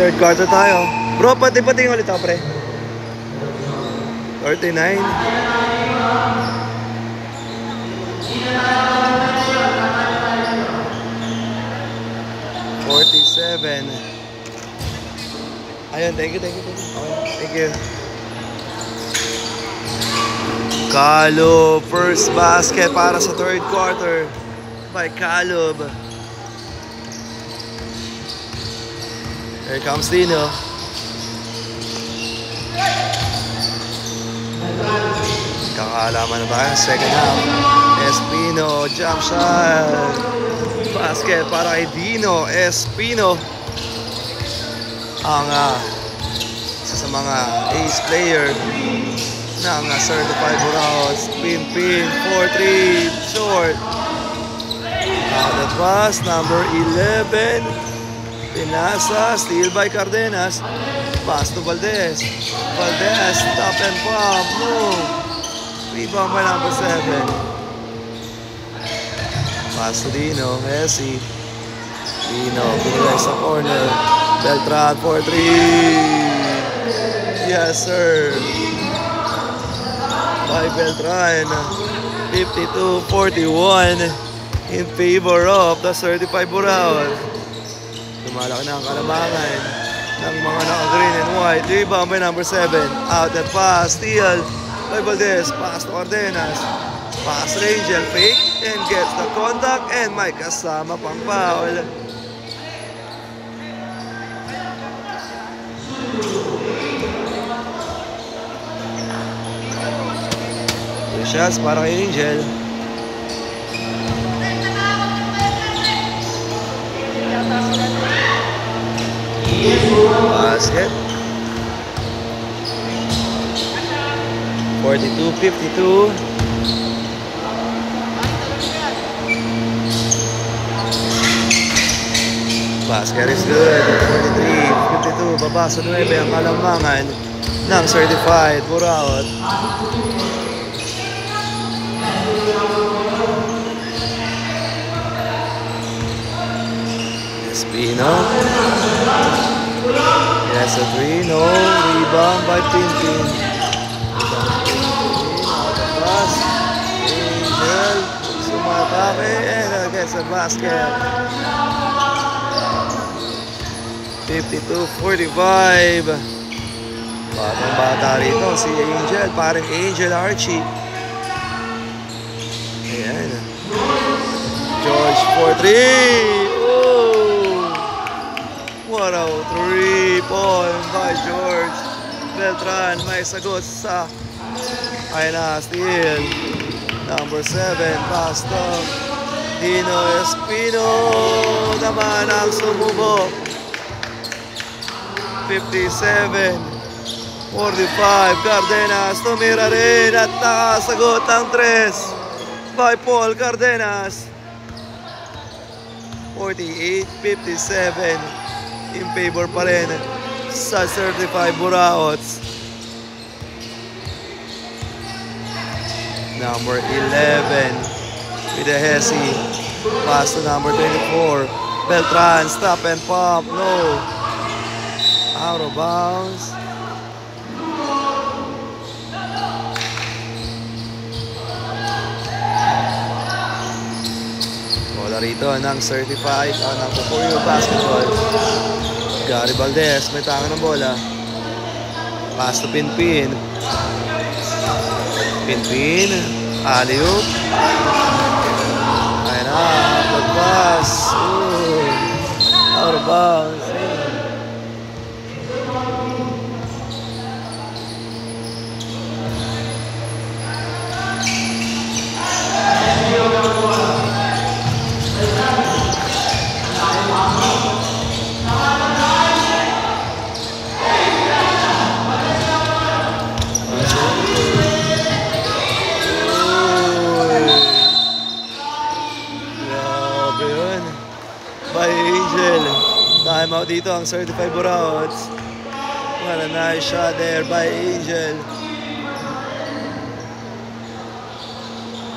Third quarter tayo. Bro, pati-pating ulit ako, pre. 39. Ayun, thank you. Okay, thank you. Caleb, first basket para sa third quarter by Caleb. Here comes Dino. Kakalaman na tayo, second half. Espino, jump shot. Basket para kay Dino Espino. Ang isa sa mga ace player ng certified Burao. Spin, 4-3, short. That was number 11. Pinasa, steal by Cardenas. Pass to Valdez. Valdez, top and pump. No. Rebound by number 7. Pass to Dino. Hesi. Dino, binigay sa corner. Beltran, 4-3. Yes, sir. By Beltran. 52-41 in favor of the certified Burao. Lumalaki na ang kalamangan ng mga naka-green and white. Rebound by number 7. Out that pass. Steal by Valdez. Pass to Cardenas. Pass Angel. Fake and gets the contact and may kasama pang foul. Two shots para kay Angel. Basket. 42-52. Basket is good. 43-52. Baba sa 9 ang kalamangan ng certified Burao. Espino. Yes, a 3, no. Rebound by Pinpin. Pass. Angel. Sumatake and gets a basket. 52-45. Batang bata rito si Angel. Parang Angel Archie. Ayan. George 4-3. What a 3-point by George. Beltran may sagot sa ay na steal. Number 7, pass to Dino Espino. Naman ang sumubo. 57-45. Cardenas tumira rin at nakasagot ang 3 by Paul Cardenas. 48-57 in favor pa rin sa certified Burao. Number 11 with the Hesi. Pass to number 24. Beltran, stop and pump. No. Out of bounds. Bola rito ng certified ng Pupuyo Basketball. Gary Valdez, may tangan ng bola. Pass to Pinpin. Pinpin. Alley-oop. Ayun na. Good pass. Out of bounds. Time out dito ang certified Burao. What a nice shot there by Angel.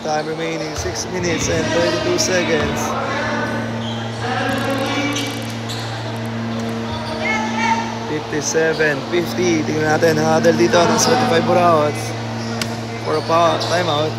Time remaining 6 minutes and 32 seconds. 57-50. Tingnan natin ang huddle dito ng 75 Burauts for a timeout.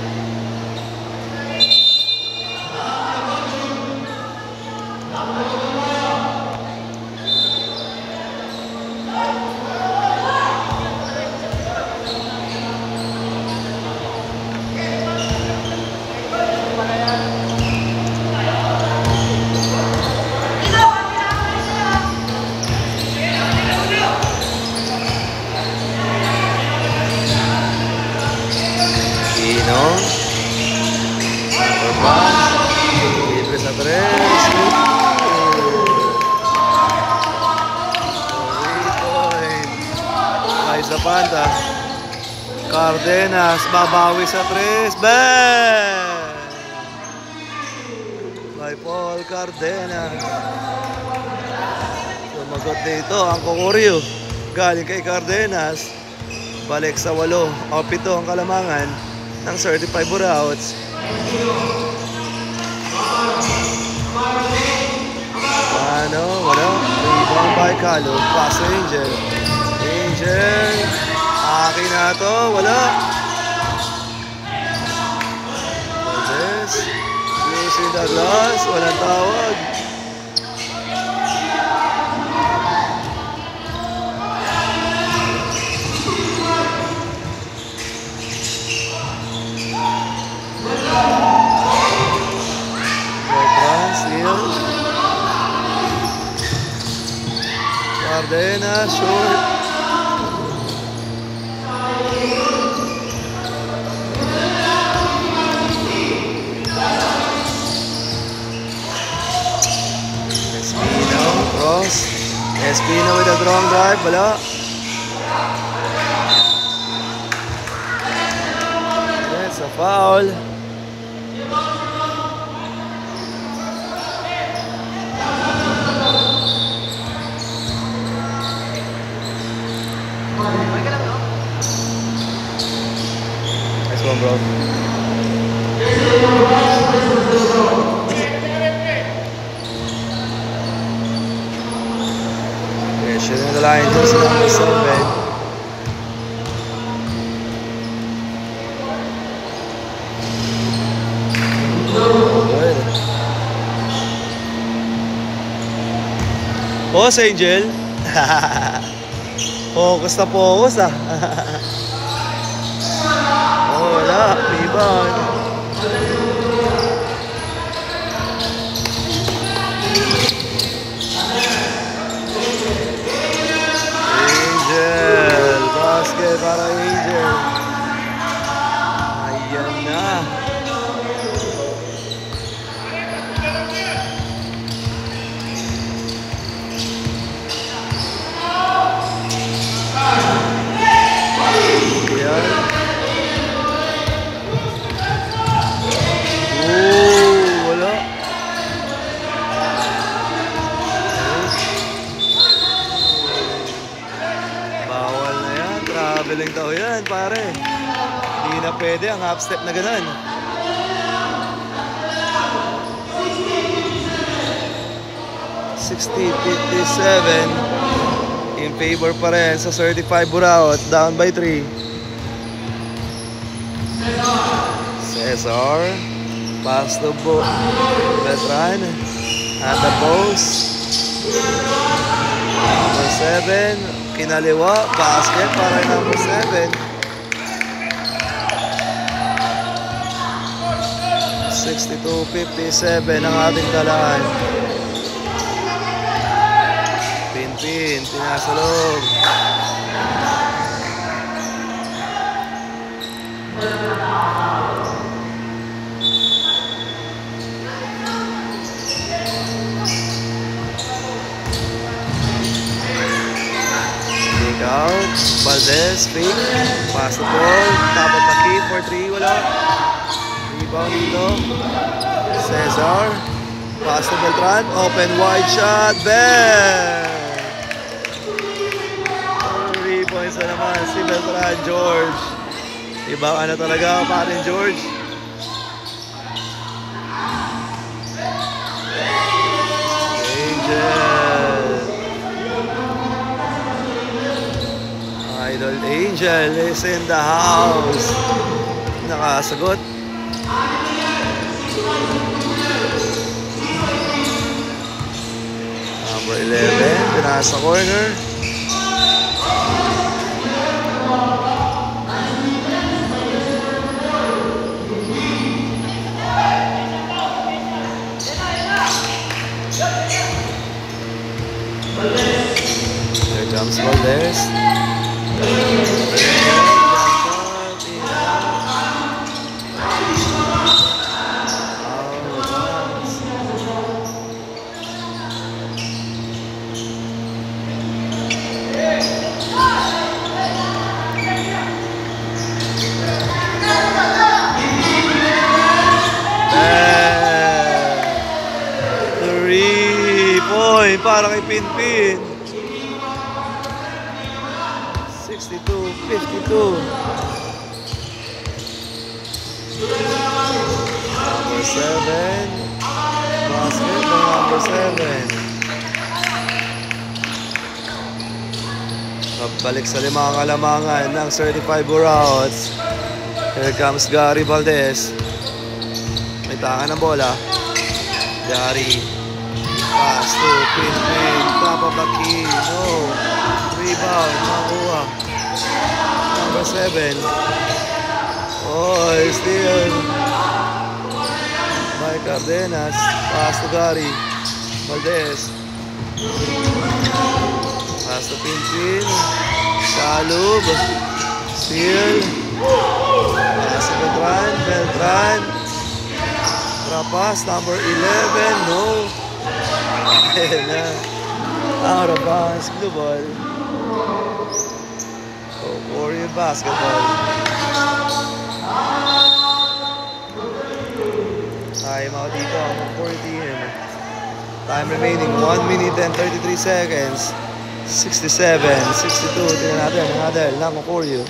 Libre sa 3. Ay sa panta. Cardenas babawi sa 3. Bang! By Paul Cardenas. Sumagot dito ang Kokoryo. Galing kay Cardenas. Balik sa 8 o 7 ang kalamangan ng 35 Burauts. Wala. Rebound by Caleb. Pass to Angel. Angel. Akin na to. Wala. Valdez. Lucy Douglas. Walang tawag. Cardenas, short. Espino, cross. Espino with a strong drive, wala. That's a foul. Nice one, bro. Okay, shooting the line, just number 7. Good. Focus, Angel. Focus na focus, ah. Oh, wala. Rebound. Angel. Basket para Angel. Ayan na. Traveling daw yan, pare. Hindi na pwede ang half step na ganun. $60-57 in favor pa rin sa 35 Buraut, down by 3. Cesar pass to Beltran at the post. Number 7 kinaliwa, basket para number 7. 62-57 ang ating talaan. Pinpin, pinasalog. Out, Valdez, fake, pass the ball, top of the key for 3, wala. Rebound dito, Cesar, pass to Beltran, open wide shot, bang! 3 points na naman si Beltran, George. Iba ano talaga pa rin, George. Angel. Gold Angel is in the house. Nakasagot. Number 11, pinasa corner. Here comes Valdez. Para kay Pinpin. 62-52. Number 7. Basket ng number 7. Pagbalik sa limang kalamangan ng certified Burauts. Here comes Gary Valdez. May tangan ng bola. Gary. Pass to Pinpin, top of the key, no. Rebound, makuha. Number 7. Oh, steal. Mike Cardenas, pass to Gary Valdez. Pass to Pinpin. Salub. Steal. Pass to Beltran. Trapas, number 11, no. Out of bounds, blue ball. Oh, Warrior basketball. Time out dito for team. Time remaining 1 minute and 33 seconds. 67, 62. Tingnan natin, another lang for you.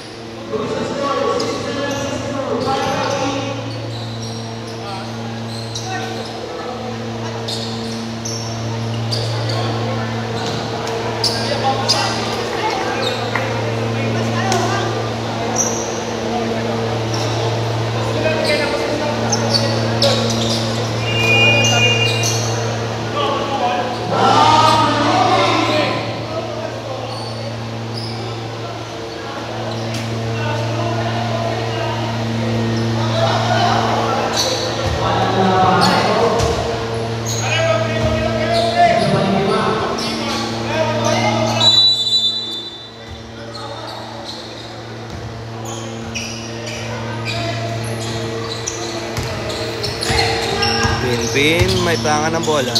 Pinpin, may tangan ng bola.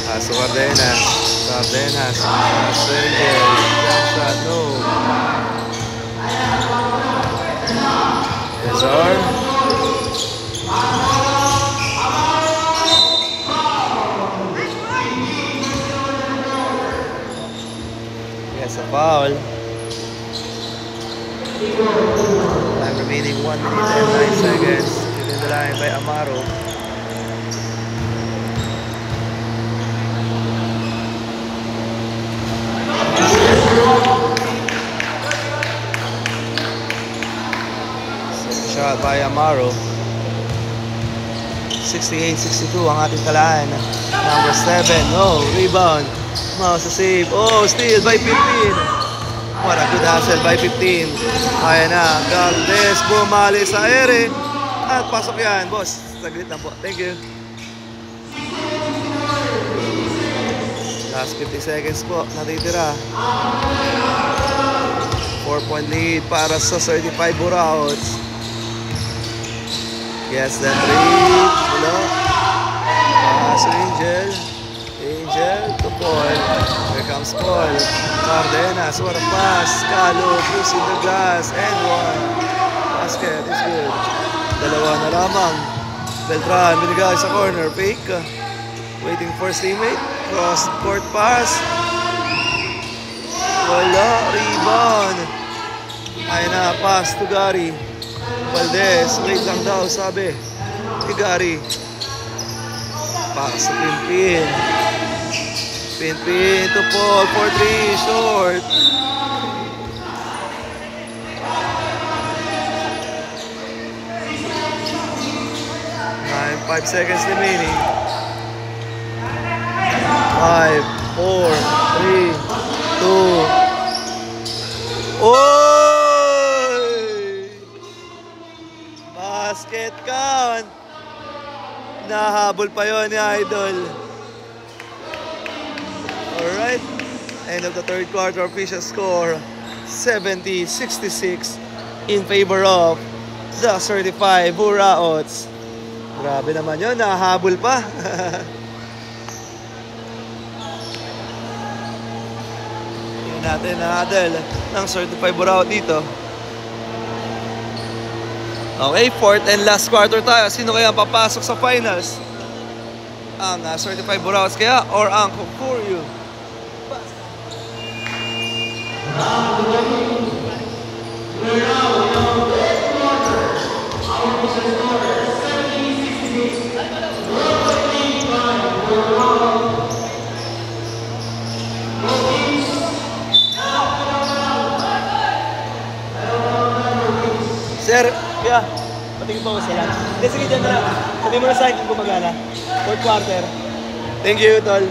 Paso Cardenas. Cardenas. Sergio. Jump shot, no. Cesar. Yes, a foul. Time remaining 1 minute and 9 seconds. Within the line by Amaro. Second shot by Amaro. 68-62 ang ating talaan. Number 7, no, rebound. Mouse sa save. Oh, steal by Pinpin. What a good hustle by 15. Ayan na, Valdez bumali sa ere. At pasok yan, boss. Saglit lang po. Thank you. Last 50 seconds po, natitira. 4-point lead para sa certified Burauts. Yes, that three. Hello. Pass Angel. Angel to Paul. Here comes Paul. Cardenas, what a pass. Calo, pushing the glass. And one. Basket is good. Dalawa na lamang. Beltran, binigay sa corner. Fake. Waiting for his teammate. Cross court pass. Wala. Rebound. Ayun na, pass to Gary Valdez. Wait lang daw, sabi ni Gary. Pass to Pinpin. Pinpin to Paul for 3, short. 5 seconds remaining. 5, 4, 3, 2. Oy! Basket count. Nahabol pa yon ni Idol. Alright. End of the third quarter, official score 70-66 in favor of the 35 Buraots. Grabe naman yun, nahabol pa. Tingnan natin na Adel ng 35 Buraot dito. Okay, fourth and last quarter tayo. Sino kaya papasok sa finals? Ang 35 Buraots kaya or ang Kokuryu? Sir, kaya, patingin po ako sa lang. Hindi, sige dyan na lang. Sabihin mo na sa akin kung gumagana. Fourth quarter. Thank you, tol.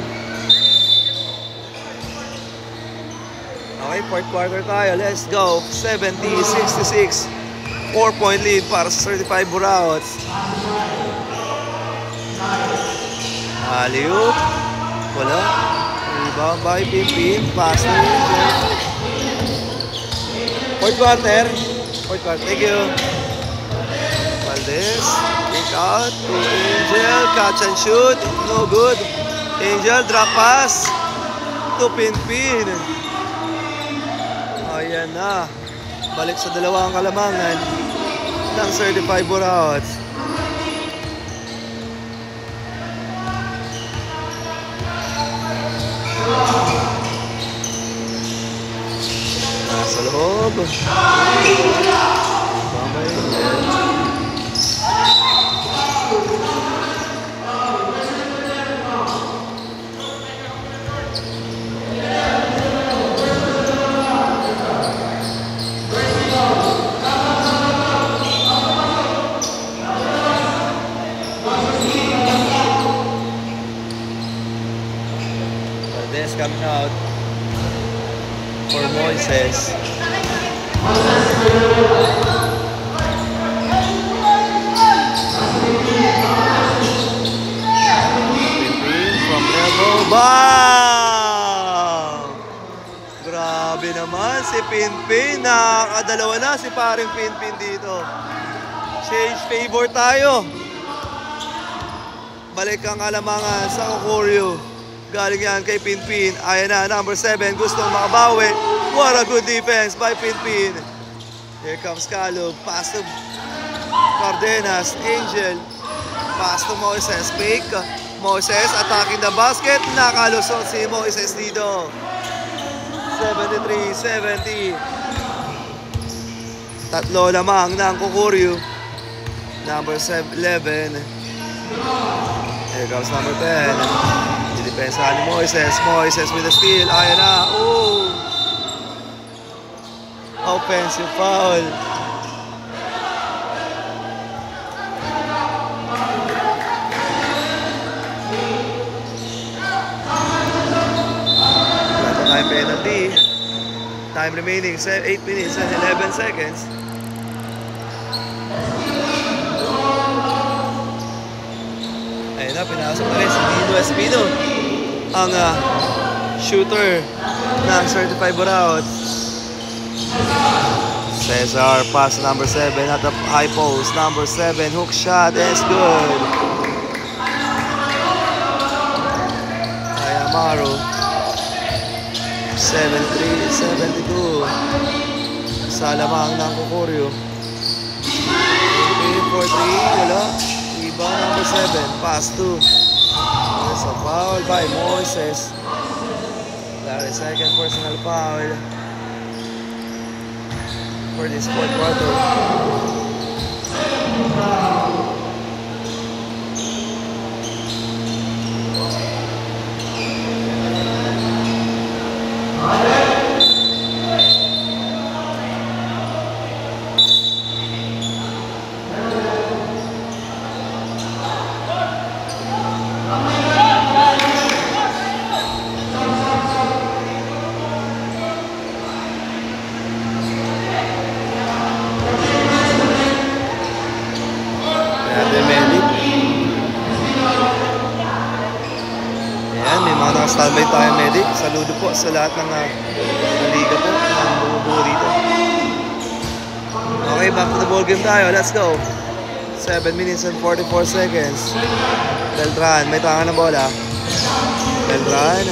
Okay, fourth quarter tayo. Let's go. 70-66. 4-point lead para sa 35 Buraots. Alley-oop. Wala. Rebound by Pinpin. Pass na yun. Fourth quarter. Fourth quarter. Thank you. Valdez. Kick out to Angel. Catch and shoot. No good. Angel. Drop pass to Pinpin. Ayan na. Balik sa dalawang kalamangan ng 35 Buraots. Nasa loob. Coming out for Moises. Pinpin from level. Bam! Grabe naman si Pinpin. Nakakadalawa na si paring Pinpin dito. Change favor tayo. Balik ang kalamangan sa Kokuryu. Galing yan kay Pinpin. Ayan na, number 7. Gustong makabawi. What a good defense by Pinpin. Here comes Caleb. Pass to Cardenas. Angel. Pass to Moises. Fake. Moises attacking the basket. Nakalusot si Moises dito. 73-70. Tatlo lamang ng Kokuryu. Number 11. Here comes number 10. Depensa ni Moises. Moises with a steal. Ayan na. Oh! Offensive foul. Time penalty. Time remaining 8 minutes and 11 seconds. Ayun na, pinasok na rin si Nino Espino, ang shooter ng 35 Buraots. Cesar, pass number 7 at the high post. Number 7, hook shot is good. Ayamaro. 73-72. Sa lamang ng Kokuryu. 3-4-3, wala. Rebound number 7, pass to. There's a foul by Moises. That is second personal foul for this fourth quarter. mga naka-standby tayo medic. Saludo po sa lahat ng liga po ng bumubuo dito. Okay, back to the ball game tayo. Let's go. 7 minutes and 44 seconds. Beltran, may tangan ng bola. Beltran.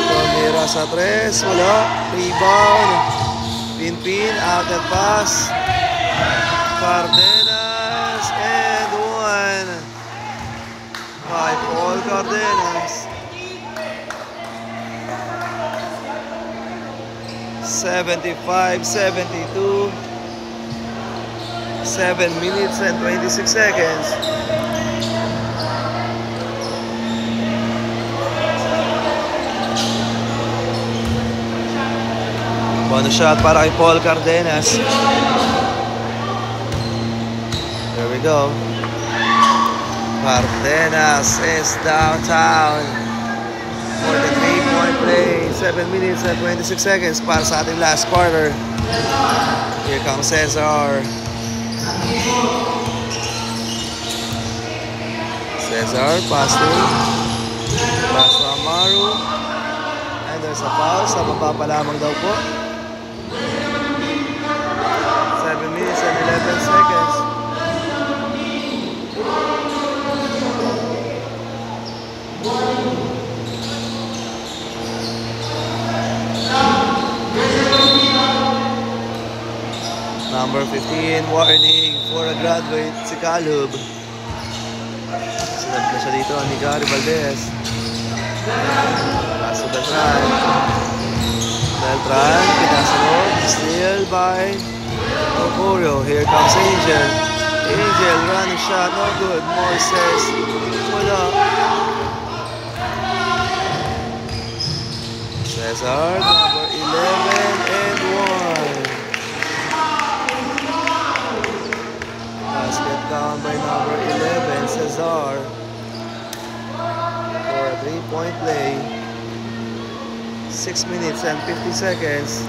Tumira sa 3. Wala. Rebound. Pin-pin. Out and pass. Cardenas. And 1. By Paul Cardenas. 75-72. 7 minutes and 26 seconds. Bonus shot para kay Paul Cardenas. There we go. Cardenas is downtown for the 3-point play. 7 minutes and 26 seconds para sa ating last quarter. Here comes Cesar. Cesar, pass to Amaru. And there's a foul. Sa baba pa lamang daw po. 7 minutes and 11 seconds. Number 15, warning for a graduate, si Calub. Sinab na siya dito ni Gary Valdez. Pass to Beltran. Beltran, pinasunod, steal by Oporio. Here comes Angel. Angel, running shot, no good. Moises, wala. Cesar, number 11 and 1. Basket down by number 11, Cesar. For a 3-point play. 6 minutes and 50 seconds.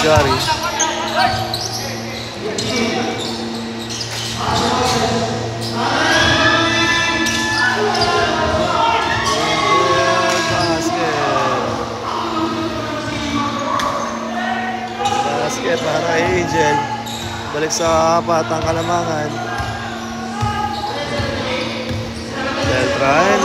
Gary. Basket para Angel. Balik sa Batang Kalamangan. Beltran.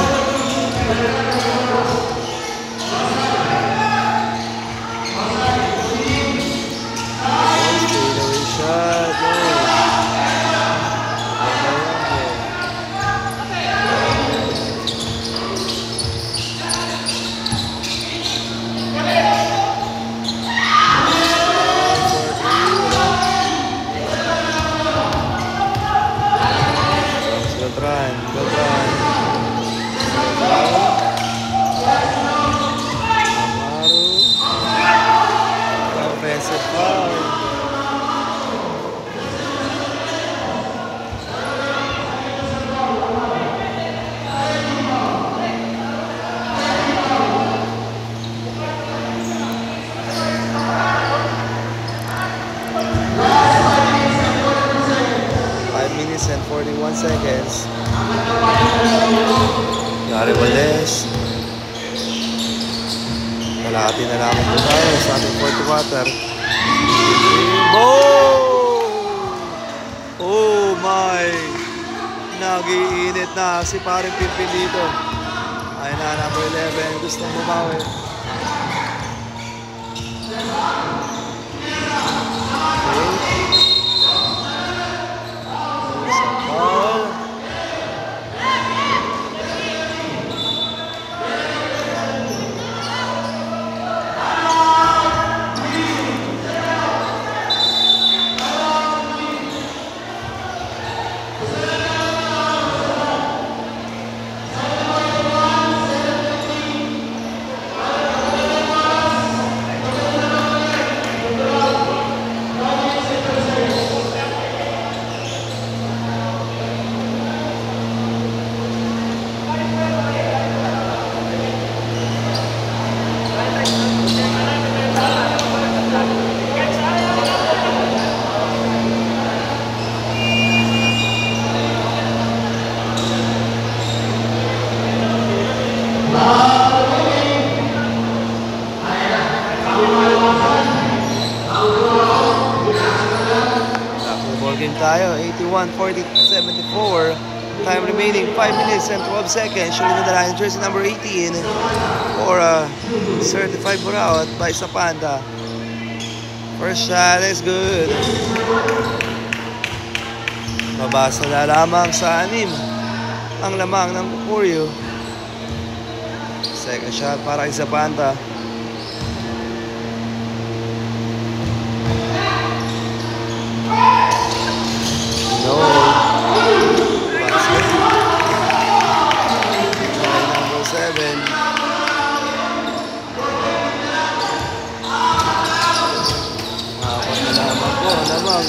And 41 seconds. Gary Valdez. Kalahati na lamang po tayo sa ating fourth quarter. Oh my! Nag-iinit na si paring Pimpin dito. Ayun na, number 11. Gustong bumawi. tayo. 81-40-74. Time remaining 5 minutes and 12 seconds. Shooting on the line, jersey number 18 for a certified Buraot by Sapanta. First shot is good. Mabasa na lamang sa 6 ang lamang ng Kukuryo. Second shot para kay Sapanta. No. Basket. Number 7. Apat na lamang po. Lamang.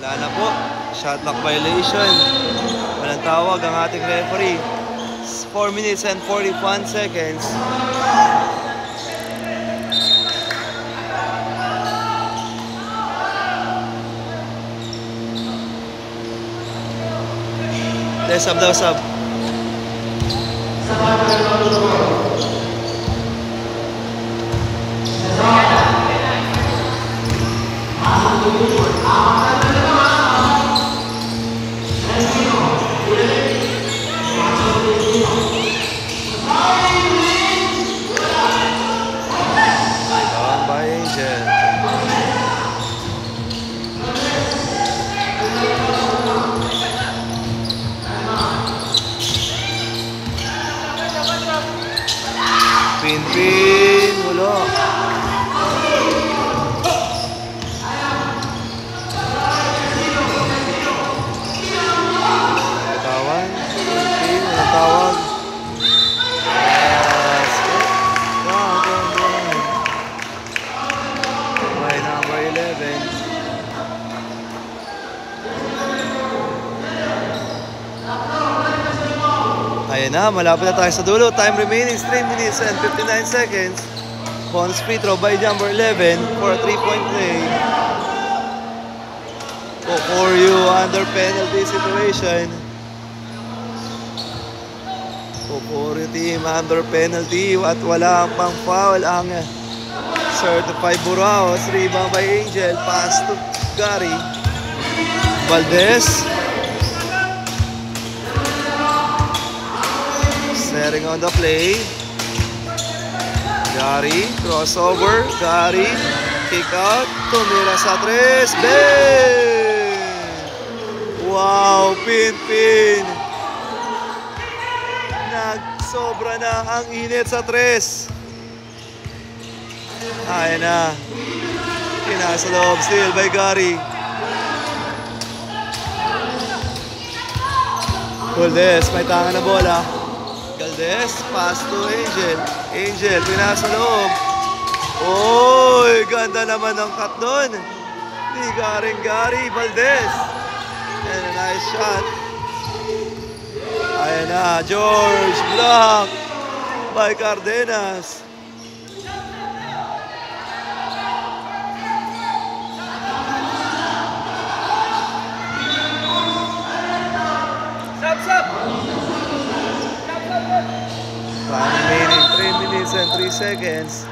Wala na po. Shot clock violation. Walang tawag ang ating referee. 4 minutes and 41 seconds. Sub daw, sub. By Angel. Pin, ulo. Tawag. Pin, tawag. By number 11. Ayan na, malapit na tayo sa dulo. Time remaining 3 minutes and 59 seconds. Bonus free throw by number 11 for a 3-point play. Kukuryo under penalty situation. Kukuryo team under penalty at wala pang foul ang certified Buraot. Rebound by Angel. Pass to Gary. Valdez. Setting on the play. Gary, crossover. Gary, kick out. Tumira sa 3. Bang! Wow, pin. Nagsobra na ang init sa 3. Ayan na. Pinasa loob. Steal by Gary. Valdez, may tanga na bola. Valdez, pass to Angel. Angel, pinasa loob. Oy, ganda naman ng cut doon. Ni Gary Valdez. And a nice shot. Ayan na, George, block by Cardenas. Remaining 3 minutes and 3 seconds.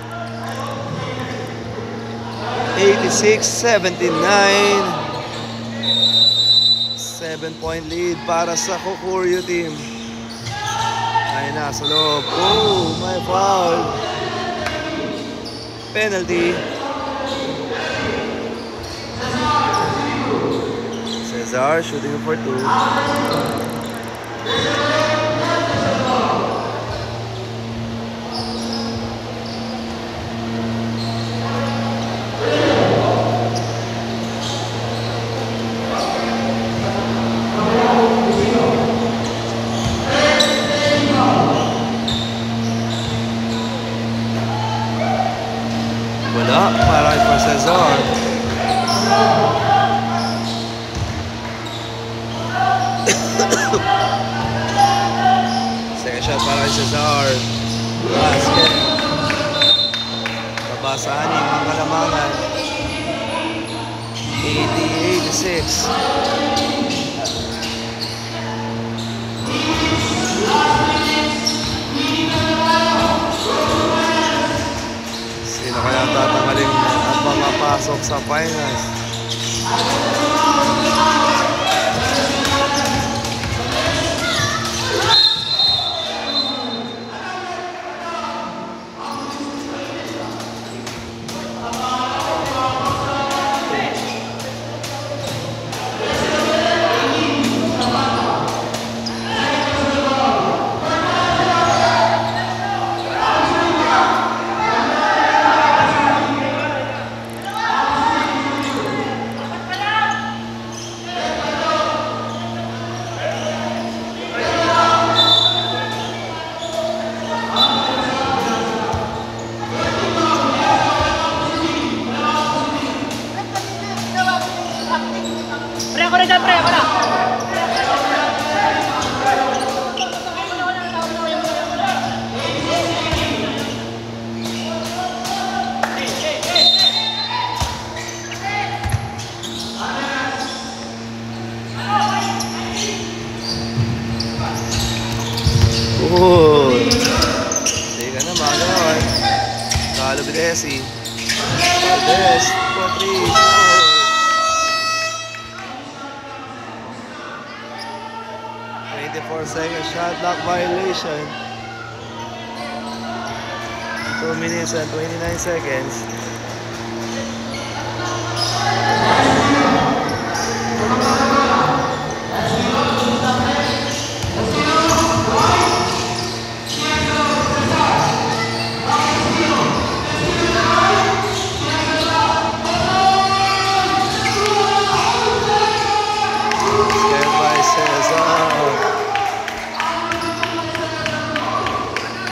86-79. 7-point lead para sa Kukuryo team. Ay na sa loob. Oh, may foul. Penalty. Cesar shooting for 2. Wala, para kay Cesar. Cesar Basket. Babasahan ang Kalamangan. 80-86. Sino kaya tatanggalin at mamapasok sa finals? Hindi ka na magawin. Talo Bidesi. Valdez for 3. 24 seconds shot clock violation. 2 minutes and 29 seconds.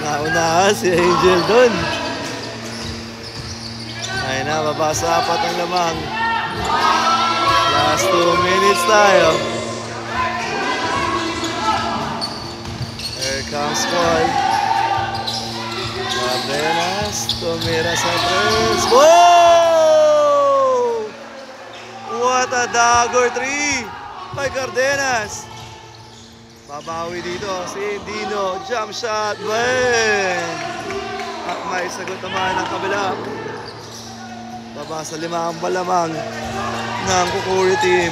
Nauna si Angel dun. Ayun na, babasa apat ang lamang. Last 2 minutes tayo. Here comes Paul. Cardenas, tumira sa press. Whoa! What a dagger 3 by Cardenas. Babawi dito si Dino, jump shot, Ben! At may sagot naman ang kabila. Baba sa 5 ang balamang ng Kukuri team.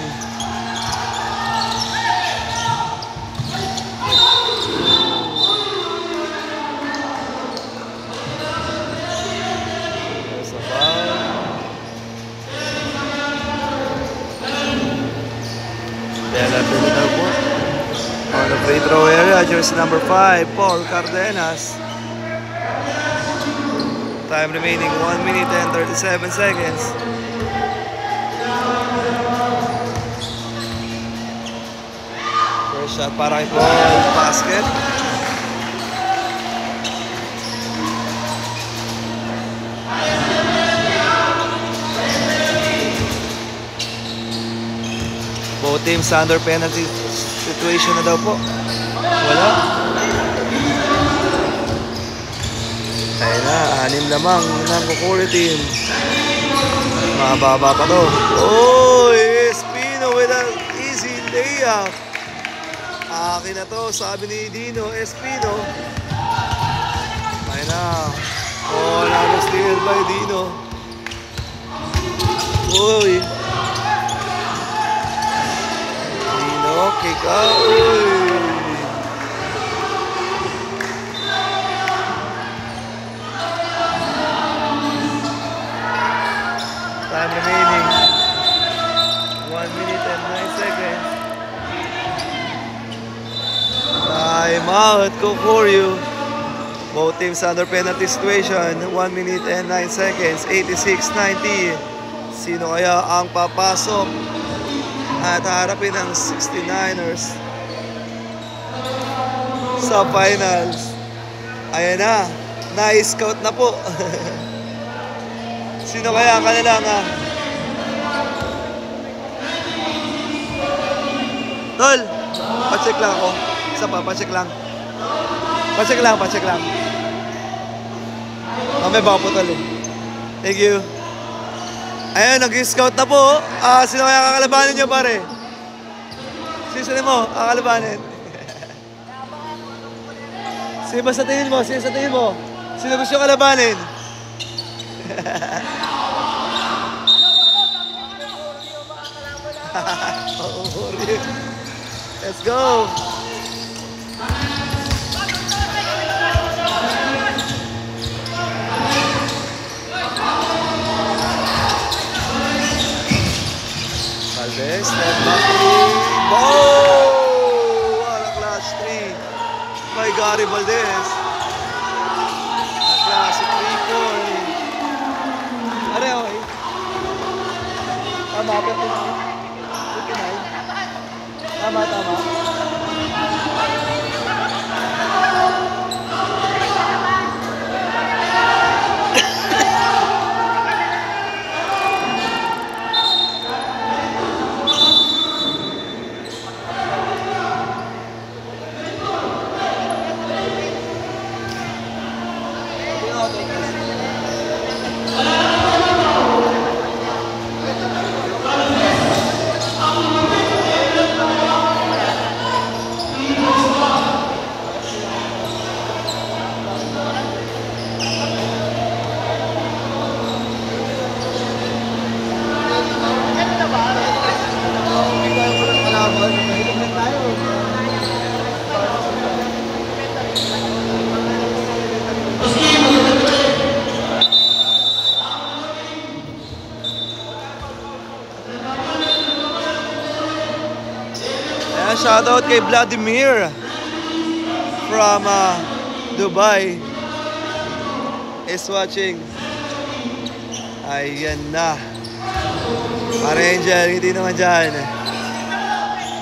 There's a foul. Dela Pinito po. On the free throw area, jersey number 5, Paul Cardenas. Time remaining 1 minute and 37 seconds. First shot para kay Paul, basket. Both teams under penalty situation na daw po. Wala. Ayun na, 6 lamang ng Kukuri team. Mababa pa to. Oh, Espino with an easy layup. Akin na to, sabi ni Dino Espino. Ayun na. Oh, nalo steal by Dino. Uy. Kick out. Time remaining 1 minute and 9 seconds. Time out, Kukuri. Both teams under penalty situation. 1 minute and 9 seconds. 86-90. Sino kaya ang papasok at harapin ang 69ers sa finals? Ayan na, na-scout na po. Sino kaya ang kanilang Tol, pacheck lang ako. Isa pa, pacheck lang. Pacheck lang, pacheck lang. May baka putol eh. Thank you. Ayun, nag-scout na po. Sino kaya kakalabanin nyo, pare? Sino mo, kakalabanin? Sino ba sa tingin mo? Sino sa tingin mo? Sino gusto kalabanin? Let's go! Valdez, step back three. Oh! What a class 3 by Gary Valdez. A classic 3-point. Are, okay. Tama, 59. Tama, tama. Shoutout kay Vladimir from Dubai is watching. Ayan na. Pare Angel, hindi naman dyan.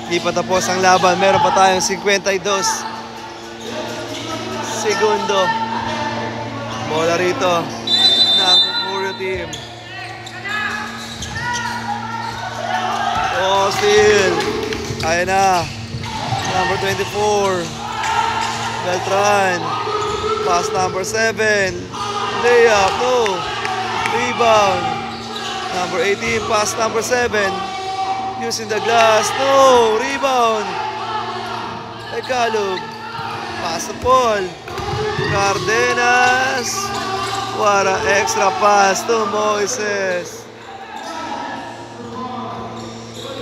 Hindi pa tapos ang laban. Meron pa tayong 52 segundo. Bola rito ng Kukurio team. Oh, steal. Ayan na. Number 24. Beltran. Pass number 7. Layup. No. Rebound. Number 18. Pass number 7. Using the glass. No. Rebound. Tagalog. Pass to Paul. Cardenas. What an extra pass to Moises.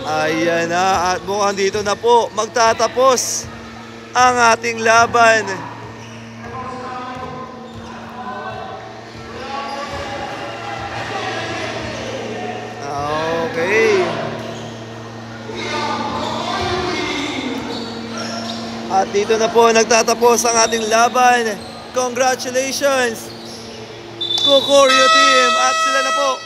Ayan na, at mukhang dito na po magtatapos ang ating laban. Okay. At dito na po nagtatapos ang ating laban. Congratulations, Kukurio team. At sila na po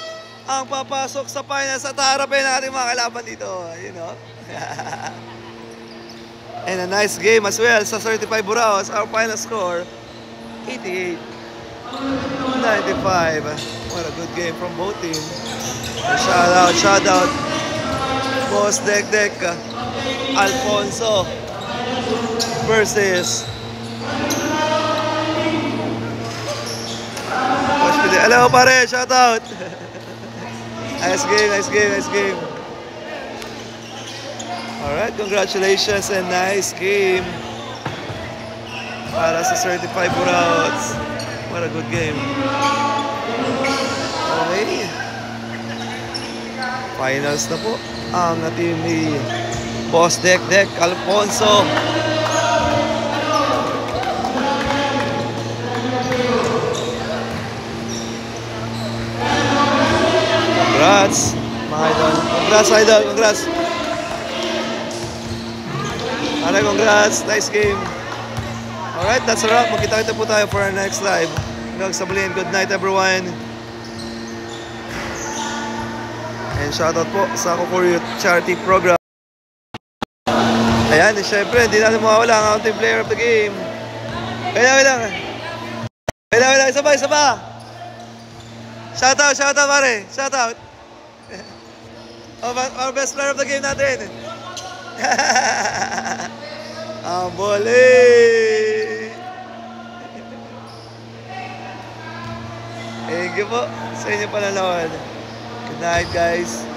ang papasok sa finals at harapin ang ating mga kalaban dito. You know? And a nice game as well sa 35 Buraos. Our final score, 88-95. What a good game from both teams. Shout out. Boss Dek Alfonso versus hello pare, shout out. Nice game. Alright, congratulations and nice game para sa certified Buraos. What a good game. Okay. Finals na po ang team ni Boss Dek Alfonso. Congrats, mga idol. Congrats, idol. Congrats. Congrats. Nice game. Alright, that's a wrap. Magkita-kita po tayo for our next live. Hanggang sa muli. Good night, everyone. And shoutout po sa Kukurio Charity Program. Ayan, syempre, hindi natin mawawala ang ating player of the game. Wait lang. Isa pa. Shoutout, pare. Shoutout. Our best player of the game natin. Ang boli. Thank you po sa inyong pananood. Good night, guys.